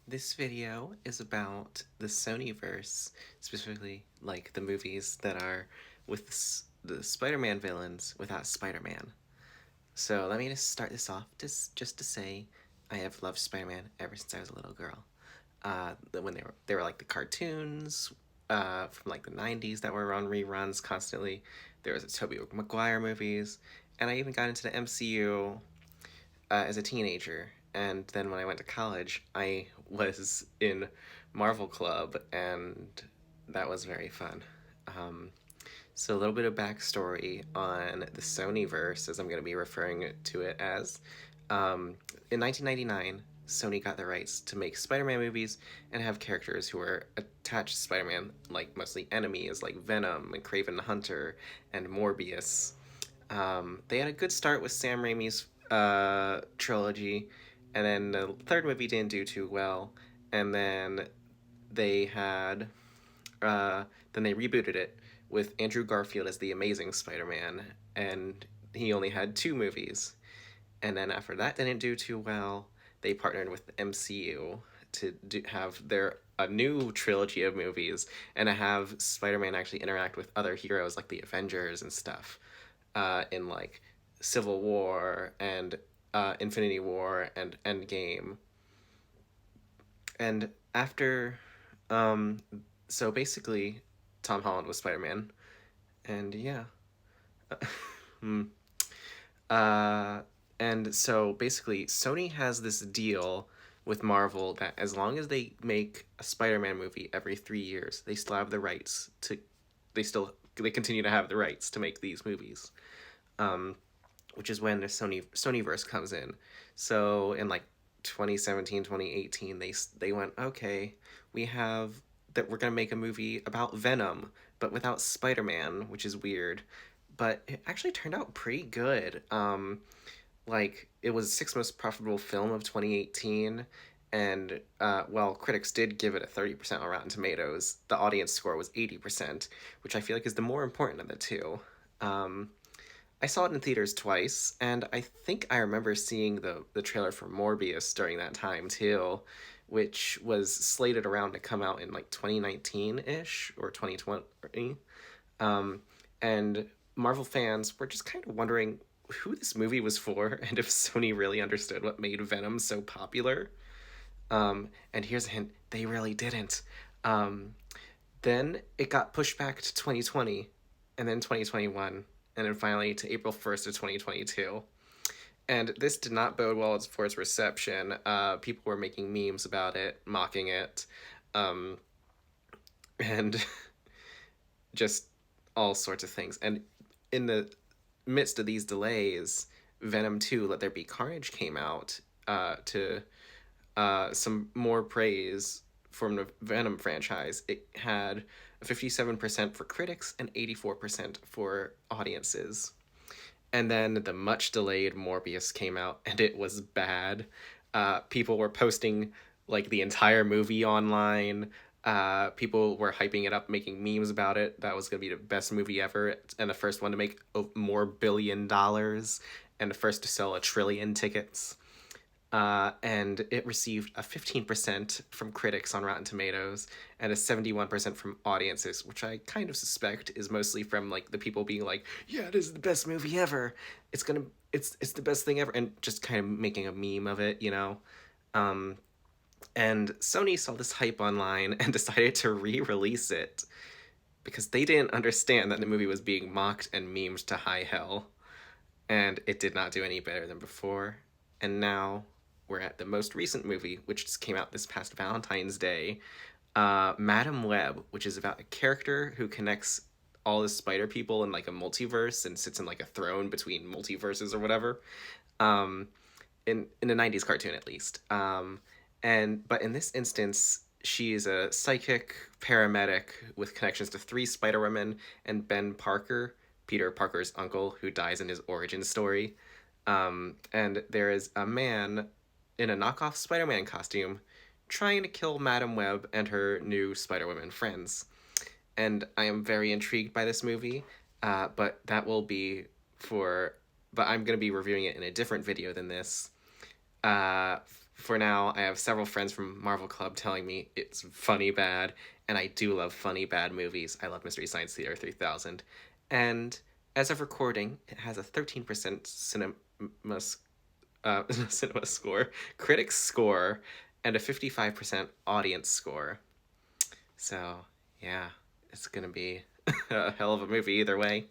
This video is about the Sonyverse, specifically like the movies that are with the Spider-Man villains without Spider-Man. So let me just start this off just to say I have loved Spider-Man ever since I was a little girl. When they were like the cartoons from like the '90s that were on reruns constantly. There was the Tobey Maguire movies, and I even got into the MCU as a teenager. And then when I went to college, I was in Marvel Club, and that was very fun. Um, so a little bit of backstory on the Sonyverse, as I'm going to be referring to it as. In 1999, Sony got the rights to make Spider-Man movies and have characters who were attached to Spider-Man, like mostly enemies, like Venom and Kraven the Hunter and Morbius. They had a good start with Sam Raimi's trilogy, and then the third movie didn't do too well, and they had then they rebooted it with Andrew Garfield as the Amazing Spider-Man, and he only had two movies. And then after that didn't do too well, they partnered with the MCU to have their a new trilogy of movies and to have Spider-Man actually interact with other heroes like the Avengers and stuff in like Civil War and Infinity War and Endgame. And after, um, so basically, Tom Holland was Spider Man, and yeah. Hmm. uh, and so basically, Sony has this deal with Marvel that as long as they make a Spider Man movie every 3 years, they still have the rights to. They continue to have the rights to make these movies. Um, which is when the Sonyverse comes in. So in like 2017, 2018, they went, okay, we have that we're gonna make a movie about Venom, but without Spider-Man, which is weird. But it actually turned out pretty good. Like it was the sixth most profitable film of 2018, and well, critics did give it a 30% on Rotten Tomatoes. The audience score was 80%, which I feel like is the more important of the two. Um, I saw it in theaters twice, and I think I remember seeing the trailer for Morbius during that time too, which was slated around to come out in like 2019 ish or 2020. Um, and Marvel fans were just kind of wondering who this movie was for and if Sony really understood what made Venom so popular. And here's a hint: they really didn't. Um, then it got pushed back to 2020, and then 2021, and then finally to April 1st of 2022. And this did not bode well for its reception. People were making memes about it, mocking it, um, and just all sorts of things. And in the midst of these delays, Venom 2 Let There Be Carnage came out to some more praise from the Venom franchise. It had a 57% for critics and 84% for audiences. And then the much delayed Morbius came out, and it was bad. People were posting like the entire movie online. People were hyping it up, making memes about it. That was going to be the best movie ever, and the first one to make more $1 billion, and the first to sell 1 trillion tickets. And it received a 15% from critics on Rotten Tomatoes and a 71% from audiences, which I kind of suspect is mostly from like the people being like, "Yeah, this is the best movie ever. It's gonna, it's the best thing ever," and just kind of making a meme of it, you know. Um, and Sony saw this hype online and decided to re-release it because they didn't understand that the movie was being mocked and memed to high hell, and it did not do any better than before. And now we're at the most recent movie, which just came out this past Valentine's Day, Madam Web, which is about a character who connects all the spider people in like a multiverse and sits in like a throne between multiverses or whatever. Um, in the '90s cartoon at least. And but in this instance, she is a psychic paramedic with connections to three Spider Women and Ben Parker, Peter Parker's uncle, who dies in his origin story. And there is a man in a knockoff Spider Man costume trying to kill Madam Web and her new Spider Woman friends. And I am very intrigued by this movie, but that will be for. But I'm going to be reviewing it in a different video than this. for now, I have several friends from Marvel Club telling me it's funny bad, and I do love funny bad movies. I love Mystery Science Theater 3000. And as of recording, it has a 13% cinema score, critics score, and a 55% audience score. So, yeah, it's gonna be a hell of a movie either way.